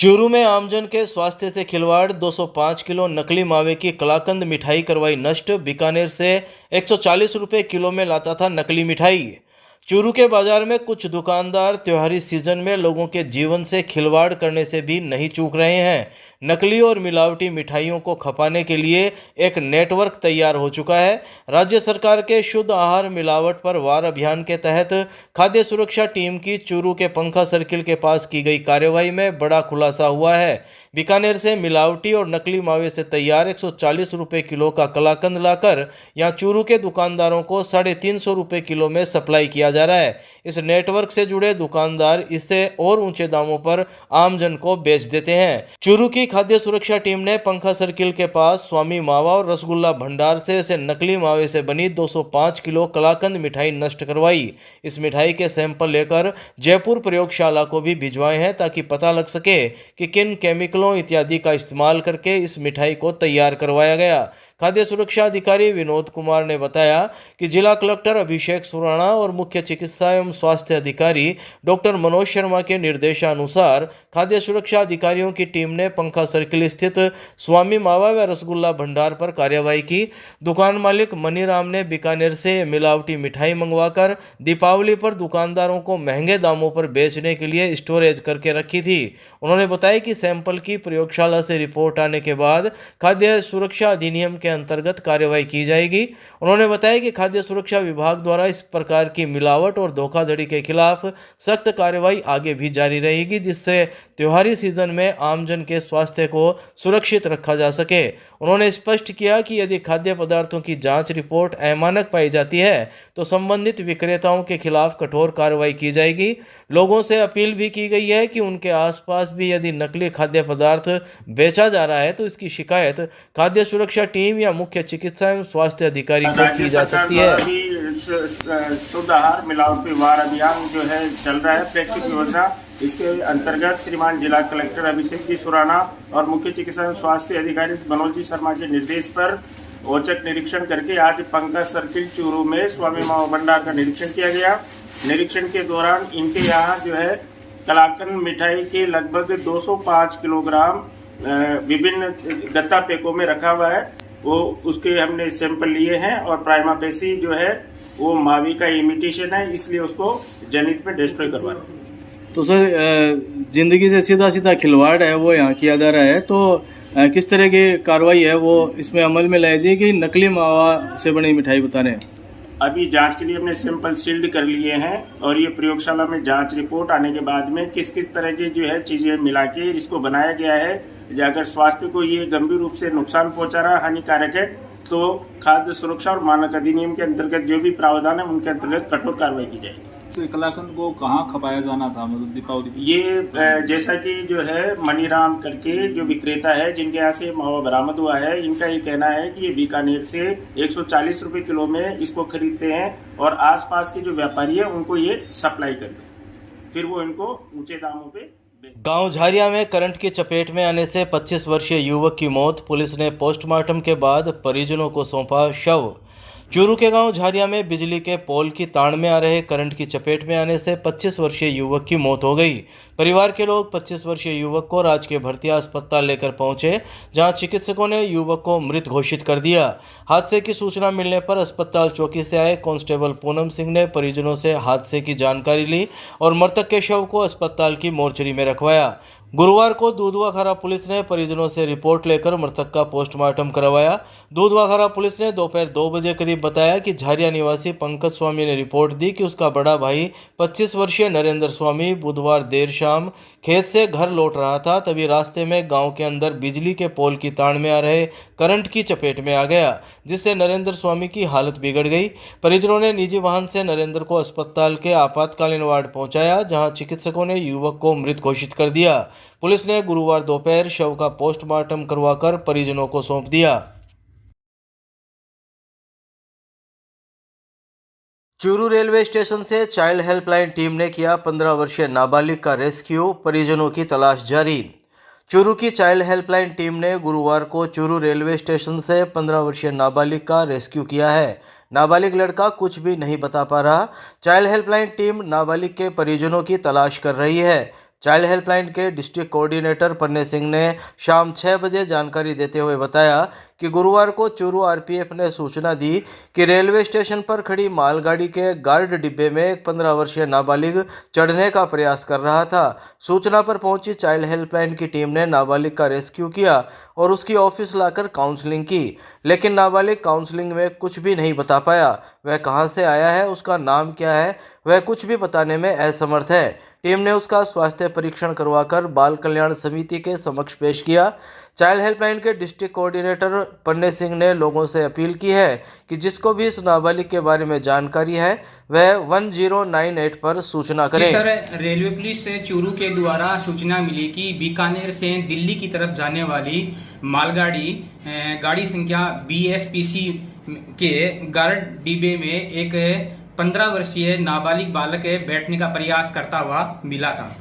चूरू में आमजन के स्वास्थ्य से खिलवाड़, 205 किलो नकली मावे की कलाकंद मिठाई करवाई नष्ट। बीकानेर से 140 रुपये किलो में लाता था नकली मिठाई। चूरू के बाजार में कुछ दुकानदार त्योहारी सीजन में लोगों के जीवन से खिलवाड़ करने से भी नहीं चूक रहे हैं। नकली और मिलावटी मिठाइयों को खपाने के लिए एक नेटवर्क तैयार हो चुका है। राज्य सरकार के शुद्ध आहार मिलावट पर वार अभियान के तहत खाद्य सुरक्षा टीम की चूरू के पंखा सर्किल के पास की गई कार्रवाई में बड़ा खुलासा हुआ है। बीकानेर से मिलावटी और नकली मावे से तैयार 140 रुपये किलो का कलाकंद लाकर यहाँ चूरू के दुकानदारों को 350 रुपये किलो में सप्लाई किया जा रहा है। इस नेटवर्क से जुड़े दुकानदार इससे और ऊंचे दामों पर आमजन को बेच देते हैं। चूरू की खाद्य सुरक्षा टीम ने पंखा सर्किल के पास स्वामी मावा और रसगुल्ला भंडार से इसे नकली मावे से बनी 205 किलो कलाकंद मिठाई नष्ट करवाई। इस मिठाई के सैंपल लेकर जयपुर प्रयोगशाला को भी भिजवाए हैं ताकि पता लग सके कि किन केमिकलों इत्यादि का इस्तेमाल करके इस मिठाई को तैयार करवाया गया। खाद्य सुरक्षा अधिकारी विनोद कुमार ने बताया कि जिला कलेक्टर अभिषेक सुराणा और मुख्य चिकित्सा एवं स्वास्थ्य अधिकारी डॉक्टर मनोज शर्मा के निर्देशानुसार खाद्य सुरक्षा अधिकारियों की टीम ने पंखा सर्किल स्थित स्वामी मावा व रसगुल्ला भंडार पर कार्रवाई की। दुकान मालिक मनीराम ने बीकानेर से मिलावटी मिठाई मंगवाकर दीपावली पर दुकानदारों को महंगे दामों पर बेचने के लिए स्टोरेज करके रखी थी। उन्होंने बताया कि सैंपल की प्रयोगशाला से रिपोर्ट आने के बाद खाद्य सुरक्षा अधिनियम के अंतर्गत कार्रवाई की जाएगी। उन्होंने बताया कि खाद्य सुरक्षा विभाग द्वारा इस प्रकार की मिलावट और धोखाधड़ी के खिलाफ सख्त कार्रवाई आगे भी जारी रहेगी, जिससे त्योहारी सीजन में आमजन के स्वास्थ्य को सुरक्षित रखा जा सके। उन्होंने स्पष्ट किया कि यदि खाद्य पदार्थों की जांच रिपोर्ट अमानक पाई जाती है तो संबंधित विक्रेताओं के खिलाफ कठोर कार्रवाई की जाएगी। लोगों से अपील भी की गई है कि उनके आसपास भी यदि नकली खाद्य पदार्थ बेचा जा रहा है तो इसकी शिकायत खाद्य सुरक्षा टीम या मुख्य चिकित्सा एवं स्वास्थ्य अधिकारी को की जा सकती है। शुद्ध आहार मिलावटी वार अभियान जो है चल रहा है, प्रेक्षित योजना, इसके अंतर्गत श्रीमान जिला कलेक्टर अभिषेक जी सुराणा और मुख्य चिकित्सा एवं स्वास्थ्य अधिकारी मनोज जी शर्मा के निर्देश पर औचक निरीक्षण करके आज पंखा सर्किल चूरू में स्वामी मावा भंडार का निरीक्षण किया गया। निरीक्षण के दौरान इनके यहाँ जो है कलाकंद मिठाई के लगभग 205 किलोग्राम विभिन्न गत्ता पैकों में रखा हुआ है, वो उसके हमने सैंपल लिए हैं और प्राइमा फेसी जो है वो मावी का इमिटेशन है, इसलिए उसको जनित पे डिस्ट्रॉय करवा रहे हैं। तो सर, जिंदगी से सीधा सीधा खिलवाड़ है वो यहाँ किया जा रहा है, तो किस तरह की कार्रवाई है वो इसमें अमल में लाई जाएगी? नकली मावा से बनी मिठाई बता रहे हैं। अभी जांच के लिए हमने सैंपल सील्ड कर लिए हैं और ये प्रयोगशाला में जांच रिपोर्ट आने के बाद में किस किस तरह की जो है चीजें मिला के इसको बनाया गया है, अगर स्वास्थ्य को ये गंभीर रूप से नुकसान पहुंचा रहा, हानिकारक है, तो खाद्य सुरक्षा और मानक अधिनियम के अंतर्गत जो भी प्रावधान है उनके अंतर्गत कठोर कार्रवाई की जाएगी। कलाकंद को कहाँ खपाया जाना था, मतलब दीपावली? ये जैसा कि जो है मनीराम करके जो विक्रेता है जिनके यहाँ से मावा बरामद हुआ है, इनका ये कहना है कि ये बीकानेर से 140 रुपये किलो में इसको खरीदते हैं और आसपास के जो व्यापारी है उनको ये सप्लाई करते हैं, फिर वो इनको ऊंचे दामों पे। गांव झारिया में करंट की चपेट में आने से 25 वर्षीय युवक की मौत। पुलिस ने पोस्टमार्टम के बाद परिजनों को सौंपा शव। चूरू के गांव झारिया में बिजली के पोल की तार में आ रहे करंट की चपेट में आने से 25 वर्षीय युवक की मौत हो गई। परिवार के लोग 25 वर्षीय युवक को राजकीय भर्तिया अस्पताल लेकर पहुंचे, जहां चिकित्सकों ने युवक को मृत घोषित कर दिया। हादसे की सूचना मिलने पर अस्पताल चौकी से आए कांस्टेबल पूनम सिंह ने परिजनों से हादसे की जानकारी ली और मृतक के शव को अस्पताल की मोर्चरी में रखवाया। गुरुवार को दूधवाखारा पुलिस ने परिजनों से रिपोर्ट लेकर मृतक का पोस्टमार्टम करवाया। दूधवाखारा पुलिस ने दोपहर 2 बजे करीब बताया कि झारिया निवासी पंकज स्वामी ने रिपोर्ट दी कि उसका बड़ा भाई 25 वर्षीय नरेंद्र स्वामी बुधवार देर शाम खेत से घर लौट रहा था, तभी रास्ते में गांव के अंदर बिजली के पोल की तार में आ रहे करंट की चपेट में आ गया, जिससे नरेंद्र स्वामी की हालत बिगड़ गई। परिजनों ने निजी वाहन से नरेंद्र को अस्पताल के आपातकालीन वार्ड पहुंचाया, जहां चिकित्सकों ने युवक को मृत घोषित कर दिया। पुलिस ने गुरुवार दोपहर शव का पोस्टमार्टम करवाकर परिजनों को सौंप दिया। चूरू रेलवे स्टेशन से चाइल्ड हेल्पलाइन टीम ने किया 15 वर्षीय नाबालिग का रेस्क्यू। परिजनों की तलाश जारी। चूरू की चाइल्ड हेल्पलाइन टीम ने गुरुवार को चूरू रेलवे स्टेशन से 15 वर्षीय नाबालिग का रेस्क्यू किया है। नाबालिग लड़का कुछ भी नहीं बता पा रहा। चाइल्ड हेल्पलाइन टीम नाबालिग के परिजनों की तलाश कर रही है। चाइल्ड हेल्पलाइन के डिस्ट्रिक्ट कोऑर्डिनेटर पन्ने सिंह ने शाम 6 बजे जानकारी देते हुए बताया कि गुरुवार को चूरू आरपीएफ ने सूचना दी कि रेलवे स्टेशन पर खड़ी मालगाड़ी के गार्ड डिब्बे में एक 15 वर्षीय नाबालिग चढ़ने का प्रयास कर रहा था। सूचना पर पहुंची चाइल्ड हेल्पलाइन की टीम ने नाबालिग का रेस्क्यू किया और उसकी ऑफिस लाकर काउंसलिंग की, लेकिन नाबालिग काउंसलिंग में कुछ भी नहीं बता पाया। वह कहां से आया है, उसका नाम क्या है, वह कुछ भी बताने में असमर्थ है। टीम ने उसका स्वास्थ्य परीक्षण करवाकर बाल कल्याण समिति के समक्ष पेश किया। चाइल्ड हेल्पलाइन के डिस्ट्रिक्ट कोऑर्डिनेटर पन्ने सिंह ने लोगों से अपील की है कि जिसको भी इस नाबालिग के बारे में जानकारी है वह 1098 पर सूचना करें। सर, रेलवे पुलिस से चूरू के द्वारा सूचना मिली कि बीकानेर से दिल्ली की तरफ जाने वाली मालगाड़ी गाड़ी संख्या BSPC के गार्ड डिब्बे में एक 15 वर्षीय नाबालिग बालक बैठने का प्रयास करता हुआ मिला था।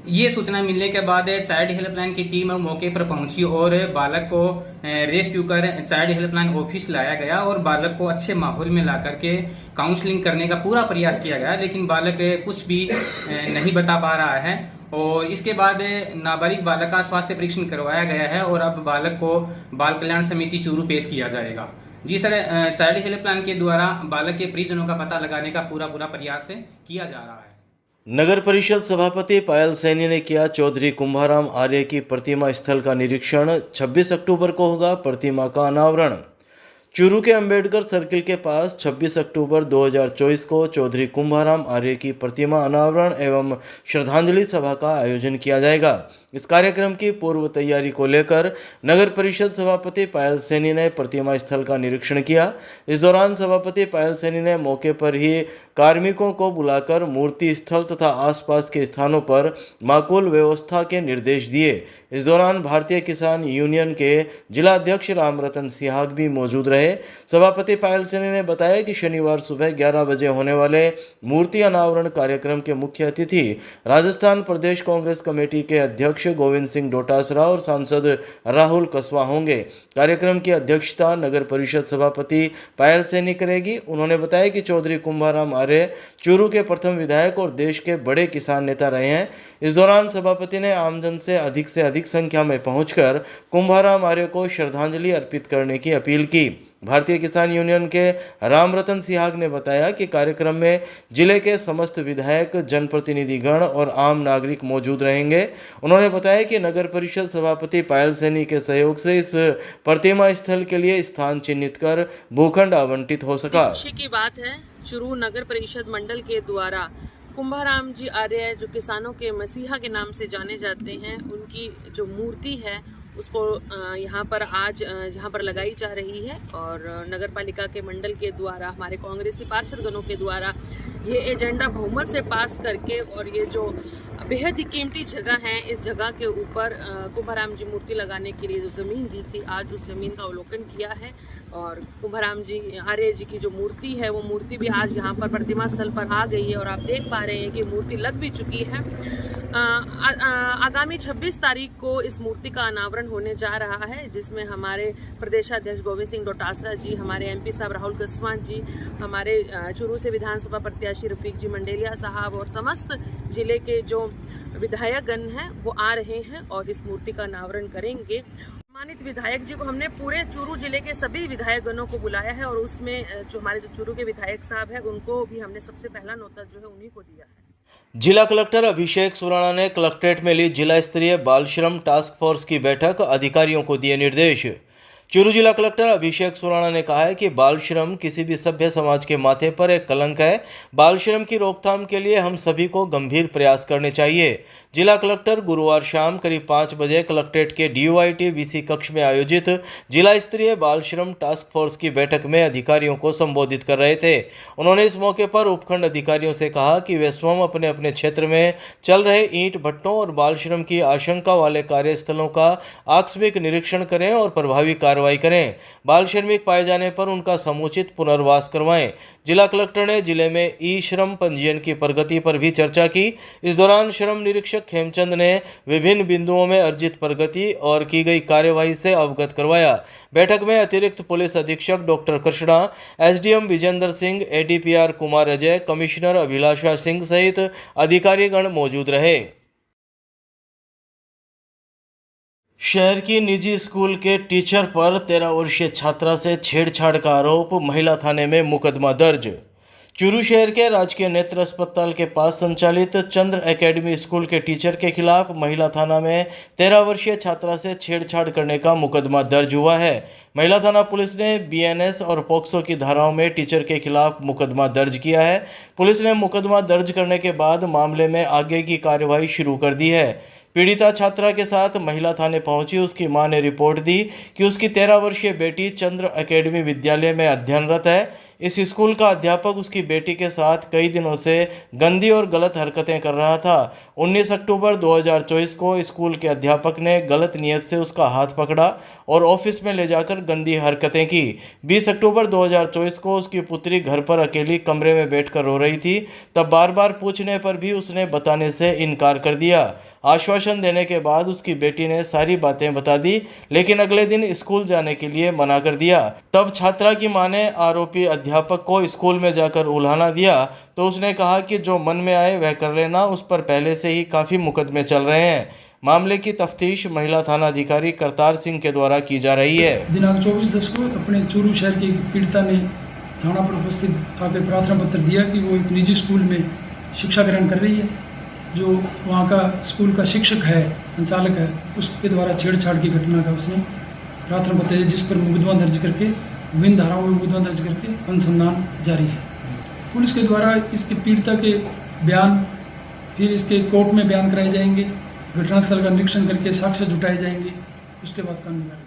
ये सूचना मिलने के बाद चाइल्ड हेल्पलाइन की टीम मौके पर पहुंची और बालक को रेस्क्यू कर चाइल्ड हेल्पलाइन ऑफिस लाया गया और बालक को अच्छे माहौल में ला करके काउंसलिंग करने का पूरा प्रयास किया गया, लेकिन बालक कुछ भी नहीं बता पा रहा है। और इसके बाद नाबालिग बालक का स्वास्थ्य परीक्षण करवाया गया है और अब बालक को बाल कल्याण समिति चूरू पेश किया जाएगा। जी सर, चाइल्ड हेल्पलाइन के द्वारा बालक के परिजनों का पता लगाने का पूरा प्रयास किया जा रहा है। नगर परिषद सभापति पायल सैनी ने किया चौधरी कुंभाराम आर्य की प्रतिमा स्थल का निरीक्षण। 26 अक्टूबर को होगा प्रतिमा का अनावरण। चूरू के अंबेडकर सर्किल के पास 26 अक्टूबर 2024 को चौधरी कुंभाराम आर्य की प्रतिमा अनावरण एवं श्रद्धांजलि सभा का आयोजन किया जाएगा। इस कार्यक्रम की पूर्व तैयारी को लेकर नगर परिषद सभापति पायल सैनी ने प्रतिमा स्थल का निरीक्षण किया। इस दौरान सभापति पायल सैनी ने मौके पर ही कार्मिकों को बुलाकर मूर्ति स्थल तथा आसपास के स्थानों पर माकूल व्यवस्था के निर्देश दिए। इस दौरान भारतीय किसान यूनियन के जिला अध्यक्ष रामरतन सिहाग भी मौजूद रहे। सभापति पायल सैनी ने बताया कि शनिवार सुबह 11 बजे होने वाले मूर्ति अनावरण कार्यक्रम के मुख्य अतिथि राजस्थान प्रदेश कांग्रेस कमेटी के अध्यक्ष गोविंद सिंह डोटासरा और सांसद राहुल कसवा होंगे। कार्यक्रम की अध्यक्षता नगर परिषद सभापति पायल सैनी करेगी। उन्होंने बताया कि चौधरी कुंभाराम आर्य चूरू के प्रथम विधायक और देश के बड़े किसान नेता रहे हैं। इस दौरान सभापति ने आमजन से अधिक संख्या में पहुंचकर कुंभाराम आर्य को श्रद्धांजलि अर्पित करने की अपील की। भारतीय किसान यूनियन के रामरतन सिहाग ने बताया कि कार्यक्रम में जिले के समस्त विधायक, जनप्रतिनिधिगण और आम नागरिक मौजूद रहेंगे। उन्होंने बताया कि नगर परिषद सभापति पायल सैनी के सहयोग से इस प्रतिमा स्थल के लिए स्थान चिन्हित कर भूखंड आवंटित हो सका। खुशी की बात है, चूरू नगर परिषद मंडल के द्वारा कुंभाराम जी आर्य जो किसानों के मसीहा के नाम से जाने जाते हैं, उनकी जो मूर्ति है उसको यहाँ पर आज यहाँ पर लगाई जा रही है और नगर पालिका के मंडल के द्वारा हमारे कांग्रेसी पार्षदगणों के द्वारा ये एजेंडा बहुमत से पास करके और ये जो बेहद ही कीमती जगह है, इस जगह के ऊपर कुंभाराम जी मूर्ति लगाने के लिए जो ज़मीन दी थी, आज उस ज़मीन का अवलोकन किया है और कुंभाराम जी आर्य जी की जो मूर्ति है वो मूर्ति भी आज यहाँ पर प्रतिमा स्थल पर आ गई है और आप देख पा रहे हैं कि मूर्ति लग भी चुकी है। आगामी 26 तारीख को इस मूर्ति का अनावरण होने जा रहा है, जिसमें हमारे प्रदेशाध्यक्ष गोविंद सिंह डोटासरा जी, हमारे MP साहब राहुल कसवा जी, हमारे चूरू से विधानसभा प्रत्याशी रफीक जी मंडेलिया साहब और समस्त जिले के जो विधायकगण हैं वो आ रहे हैं और इस मूर्ति का अनावरण करेंगे। सम्मानित विधायक जी को हमने पूरे चूरू जिले के सभी विधायकगणों को बुलाया है और उसमें जो हमारे जो चूरू के विधायक साहब हैं उनको भी हमने सबसे पहला न्योता जो है उन्हीं को दिया है। जिला कलेक्टर अभिषेक सुराणा ने कलेक्ट्रेट में ली जिला स्तरीय बाल श्रम टास्क फोर्स की बैठक, अधिकारियों को दिए निर्देश। चूरू जिला कलेक्टर अभिषेक सुराणा ने कहा है कि बाल श्रम किसी भी सभ्य समाज के माथे पर एक कलंक है। बाल श्रम की रोकथाम के लिए हम सभी को गंभीर प्रयास करने चाहिए। जिला कलेक्टर गुरुवार शाम करीब 5 बजे कलेक्ट्रेट के DUIT BC कक्ष में आयोजित जिला स्तरीय बाल श्रम टास्क फोर्स की बैठक में अधिकारियों को संबोधित कर रहे थे। उन्होंने इस मौके पर उपखंड अधिकारियों से कहा कि वे स्वयं अपने अपने क्षेत्र में चल रहे ईंट भट्टों और बाल श्रम की आशंका वाले कार्यस्थलों का आकस्मिक निरीक्षण करें और प्रभावी कार्रवाई करें। बाल श्रमिक पाए जाने पर उनका समुचित पुनर्वास करवाएं। जिला कलेक्टर ने जिले में ई-श्रम पंजीयन की प्रगति पर भी चर्चा की। इस दौरान श्रम निरीक्षक खेमचंद ने विभिन्न बिंदुओं में अर्जित प्रगति और की गई कार्यवाही से अवगत करवाया। बैठक में अतिरिक्त पुलिस अधीक्षक doctor Krishna, SDM Vijendra Singh, ADPR Kumar Ajay, commissioner Abhilasha Singh सहित अधिकारीगण मौजूद रहे। शहर की निजी स्कूल के टीचर पर 13 वर्षीय छात्रा से छेड़छाड़ का आरोप, महिला थाने में मुकदमा दर्ज। चूरू शहर के राजकीय नेत्र अस्पताल के पास संचालित चंद्र एकेडमी स्कूल के टीचर के खिलाफ महिला थाना में 13 वर्षीय छात्रा से छेड़छाड़ करने का मुकदमा दर्ज हुआ है। महिला थाना पुलिस ने बीएनएस और पॉक्सो की धाराओं में टीचर के खिलाफ मुकदमा दर्ज किया है। पुलिस ने मुकदमा दर्ज करने के बाद मामले में आगे की कार्यवाही शुरू कर दी है। पीड़िता छात्रा के साथ महिला थाने पहुंची उसकी मां ने रिपोर्ट दी कि उसकी 13 वर्षीय बेटी चंद्र एकेडमी विद्यालय में अध्ययनरत है। इस स्कूल का अध्यापक उसकी बेटी के साथ कई दिनों से गंदी और गलत हरकतें कर रहा था। 19 अक्टूबर 2024 को स्कूल के अध्यापक ने गलत नियत से उसका हाथ पकड़ा और ऑफिस में ले जाकर गंदी हरकतें की। 20 अक्टूबर 2024 को उसकी पुत्री घर पर अकेली कमरे में बैठकर रो रही थी। तब बार बार पूछने पर भी उसने बताने से इनकार कर दिया। आश्वासन देने के बाद उसकी बेटी ने सारी बातें बता दी, लेकिन अगले दिन स्कूल जाने के लिए मना कर दिया। तब छात्रा की मां ने आरोपी अध्यापक को स्कूल में जाकर उल्हाना दिया तो उसने कहा कि जो मन में आए वह कर लेना। उस पर पहले से ही काफ़ी मुकदमे चल रहे हैं। मामले की तफ्तीश महिला थाना अधिकारी करतार सिंह के द्वारा की जा रही है। दिनांक 24/10 को अपने चूरू शहर की पीड़िता ने थाना पर उपस्थित आकर प्रार्थना पत्र दिया कि वो एक निजी स्कूल में शिक्षा ग्रहण कर रही है। जो वहाँ का स्कूल का शिक्षक है, संचालक है, उसके द्वारा छेड़छाड़ की घटना का उसने प्रार्थना पत्र दिया, जिस पर मुकदमा दर्ज करके विभिन्न धाराओं में मुकदमा दर्ज करके अनुसंधान जारी है। पुलिस के द्वारा इसके पीड़िता के बयान फिर इसके कोर्ट में बयान कराए जाएंगे। घटनास्थल का निरीक्षण करके साक्ष्य जुटाए जाएंगे। उसके बाद कानूनी कार्रवाई